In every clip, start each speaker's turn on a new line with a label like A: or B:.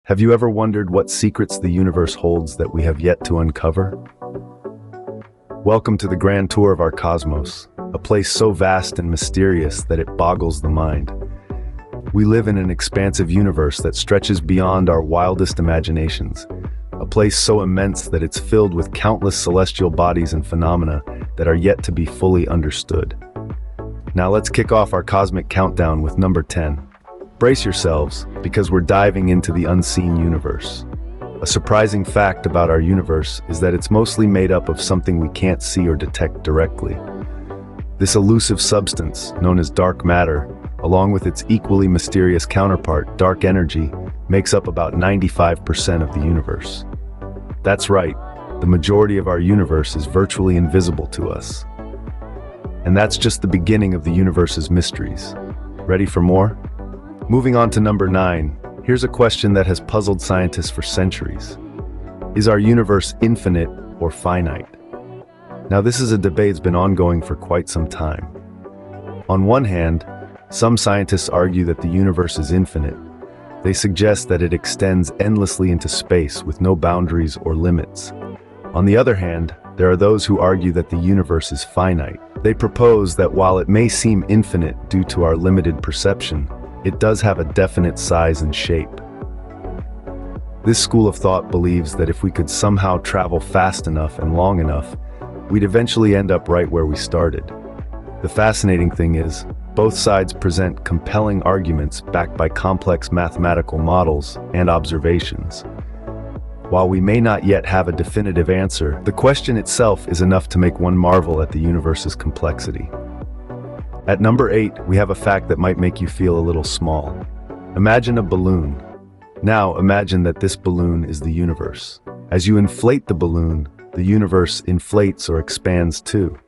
A: Have you ever wondered what secrets the universe holds that we have yet to uncover? Welcome to the grand tour of our cosmos, a place so vast and mysterious that it boggles the mind. We live in an expansive universe that stretches beyond our wildest imaginations, a place so immense that it's filled with countless celestial bodies and phenomena that are yet to be fully understood. Now let's kick off our cosmic countdown with number 10. Brace yourselves, because we're diving into the unseen universe. A surprising fact about our universe is that it's mostly made up of something we can't see or detect directly. This elusive substance, known as dark matter, along with its equally mysterious counterpart, dark energy, makes up about 95% of the universe. That's right, the majority of our universe is virtually invisible to us. And that's just the beginning of the universe's mysteries. Ready for more? Moving on to number 9, here's a question that has puzzled scientists for centuries. Is our universe infinite or finite? Now, this is a debate that's been ongoing for quite some time. On one hand, some scientists argue that the universe is infinite. They suggest that it extends endlessly into space with no boundaries or limits. On the other hand, there are those who argue that the universe is finite. They propose that while it may seem infinite due to our limited perception, it does have a definite size and shape. This school of thought believes that if we could somehow travel fast enough and long enough, we'd eventually end up right where we started. The fascinating thing is, both sides present compelling arguments backed by complex mathematical models and observations. While we may not yet have a definitive answer, the question itself is enough to make one marvel at the universe's complexity. At number 8, we have a fact that might make you feel a little small. Imagine a balloon. Now imagine that this balloon is the universe. As you inflate the balloon, the universe inflates or expands too.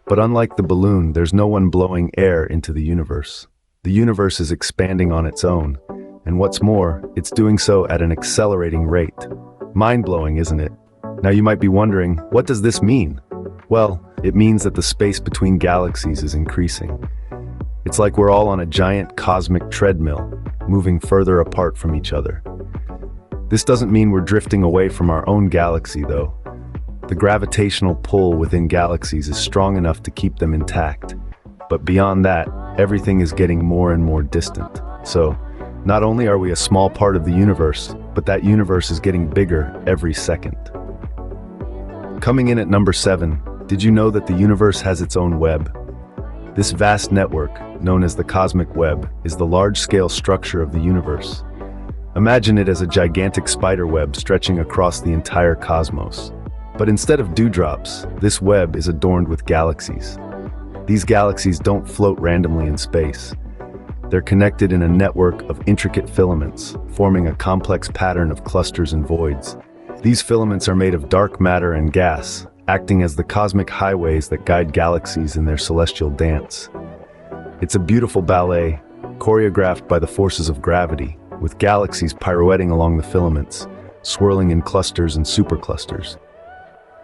A: But unlike the balloon, there's no one blowing air into the universe. The universe is expanding on its own, and what's more, it's doing so at an accelerating rate. Mind-blowing, isn't it? Now you might be wondering, what does this mean? Well, it means that the space between galaxies is increasing. It's like we're all on a giant cosmic treadmill, moving further apart from each other. This doesn't mean we're drifting away from our own galaxy, though. The gravitational pull within galaxies is strong enough to keep them intact. But beyond that, everything is getting more and more distant. So, not only are we a small part of the universe, but that universe is getting bigger every second. Coming in at number 7, did you know that the universe has its own web? This vast network, known as the cosmic web, is the large-scale structure of the universe. Imagine it as a gigantic spider web stretching across the entire cosmos. But instead of dewdrops, this web is adorned with galaxies. These galaxies don't float randomly in space. They're connected in a network of intricate filaments, forming a complex pattern of clusters and voids. These filaments are made of dark matter and gas, acting as the cosmic highways that guide galaxies in their celestial dance. It's a beautiful ballet, choreographed by the forces of gravity, with galaxies pirouetting along the filaments, swirling in clusters and superclusters.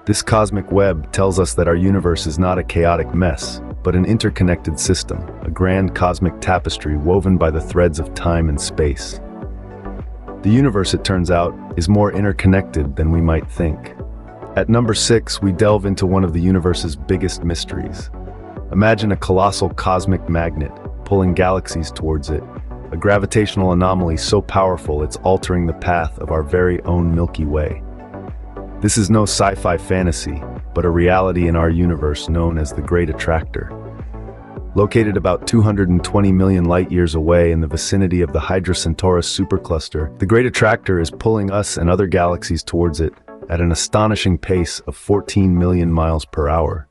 A: This cosmic web tells us that our universe is not a chaotic mess, but an interconnected system, a grand cosmic tapestry woven by the threads of time and space. The universe, it turns out, is more interconnected than we might think. At number 6, we delve into one of the universe's biggest mysteries. Imagine a colossal cosmic magnet pulling galaxies towards it, a gravitational anomaly so powerful it's altering the path of our very own Milky Way. This is no sci-fi fantasy, but a reality in our universe known as the Great Attractor. Located about 220 million light-years away in the vicinity of the Hydra Centaurus supercluster, the Great Attractor is pulling us and other galaxies towards it at an astonishing pace of 14 million miles per hour.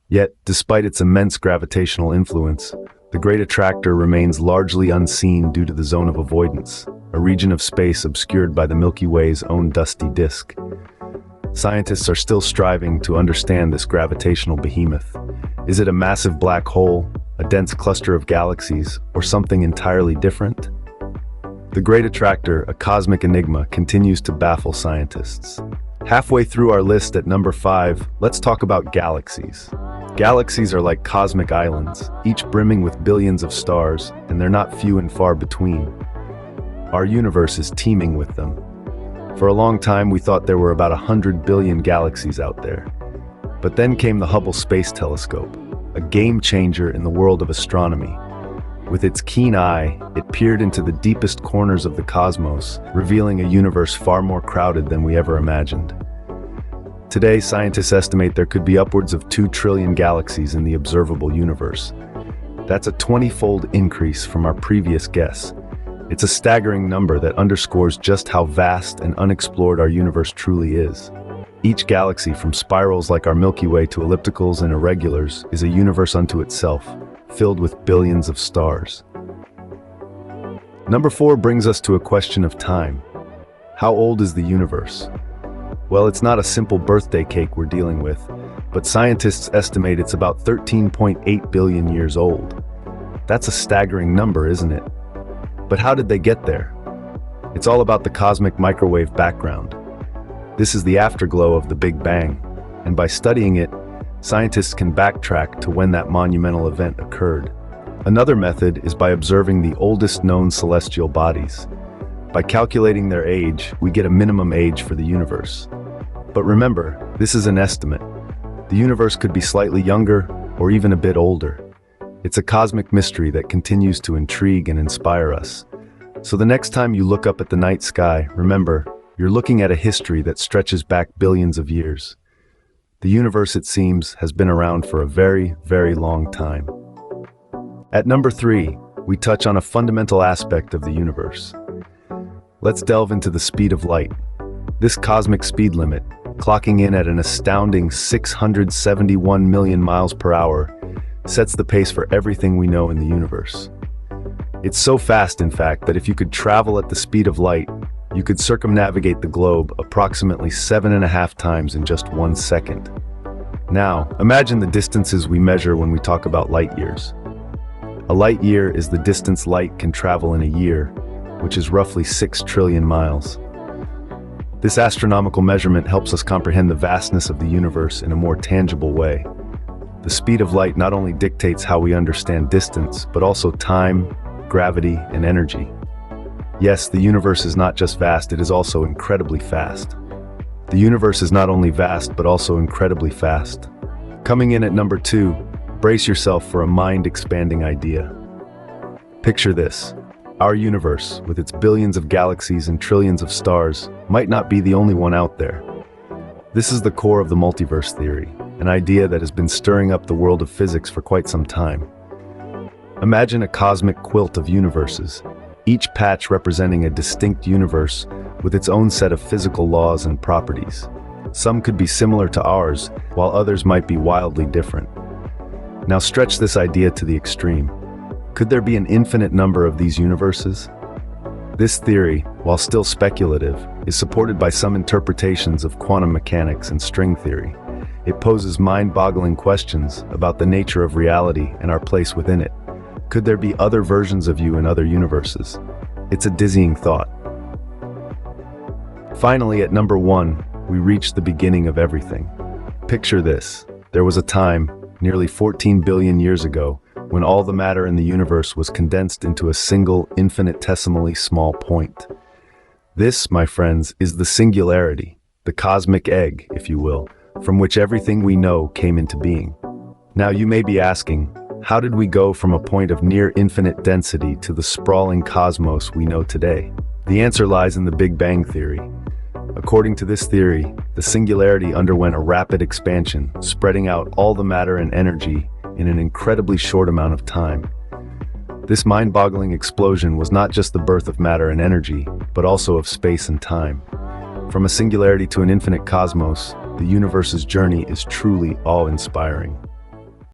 A: Yet, despite its immense gravitational influence, the Great Attractor remains largely unseen due to the zone of avoidance, a region of space obscured by the Milky Way's own dusty disk. Scientists are still striving to understand this gravitational behemoth. Is it a massive black hole, a dense cluster of galaxies, or something entirely different? The Great Attractor, a cosmic enigma, continues to baffle scientists. Halfway through our list at number 5, let's talk about galaxies. Galaxies are like cosmic islands, each brimming with billions of stars, and they're not few and far between. Our universe is teeming with them. For a long time, we thought there were about 100 billion galaxies out there. But then came the Hubble Space Telescope, a game changer in the world of astronomy. With its keen eye, it peered into the deepest corners of the cosmos, revealing a universe far more crowded than we ever imagined. Today, scientists estimate there could be upwards of 2 trillion galaxies in the observable universe. That's a 20-fold increase from our previous guess. It's a staggering number that underscores just how vast and unexplored our universe truly is. Each galaxy, from spirals like our Milky Way to ellipticals and irregulars, is a universe unto itself, filled with billions of stars. Number 4 brings us to a question of time. How old is the universe? Well, it's not a simple birthday cake we're dealing with, but scientists estimate it's about 13.8 billion years old. That's a staggering number, isn't it? But how did they get there? It's all about the cosmic microwave background. This is the afterglow of the Big Bang, and by studying it, scientists can backtrack to when that monumental event occurred. Another method is by observing the oldest known celestial bodies. By calculating their age, we get a minimum age for the universe. But remember, this is an estimate. The universe could be slightly younger or even a bit older. It's a cosmic mystery that continues to intrigue and inspire us. So the next time you look up at the night sky, remember, you're looking at a history that stretches back billions of years. The universe, it seems, has been around for a very, very long time. At number 3, we touch on a fundamental aspect of the universe. Let's delve into the speed of light. This cosmic speed limit, clocking in at an astounding 671 million miles per hour, sets the pace for everything we know in the universe. It's so fast, in fact, that if you could travel at the speed of light, you could circumnavigate the globe approximately 7.5 times in just 1 second. Now, imagine the distances we measure when we talk about light years. A light year is the distance light can travel in a year, which is roughly 6 trillion miles. This astronomical measurement helps us comprehend the vastness of the universe in a more tangible way. The speed of light not only dictates how we understand distance, but also time, gravity, and energy. Yes, the universe is not just vast, it is also incredibly fast. The universe is not only vast, but also incredibly fast. Coming in at number 2, brace yourself for a mind-expanding idea. Picture this. Our universe, with its billions of galaxies and trillions of stars, might not be the only one out there. This is the core of the multiverse theory, an idea that has been stirring up the world of physics for quite some time. Imagine a cosmic quilt of universes, each patch representing a distinct universe with its own set of physical laws and properties. Some could be similar to ours, while others might be wildly different. Now stretch this idea to the extreme. Could there be an infinite number of these universes? This theory, while still speculative, is supported by some interpretations of quantum mechanics and string theory. It poses mind-boggling questions about the nature of reality and our place within it. Could there be other versions of you in other universes? It's a dizzying thought. Finally, at number 1, we reach the beginning of everything. Picture this. There was a time, nearly 14 billion years ago, when all the matter in the universe was condensed into a single infinitesimally small point. This, my friends, is the singularity, the cosmic egg, if you will, from which everything we know came into being. Now you may be asking, how did we go from a point of near infinite density to the sprawling cosmos we know today? The answer lies in the Big Bang theory. According to this theory, the singularity underwent a rapid expansion, spreading out all the matter and energy in an incredibly short amount of time. This mind-boggling explosion was not just the birth of matter and energy, but also of space and time. From a singularity to an infinite cosmos, the universe's journey is truly awe-inspiring.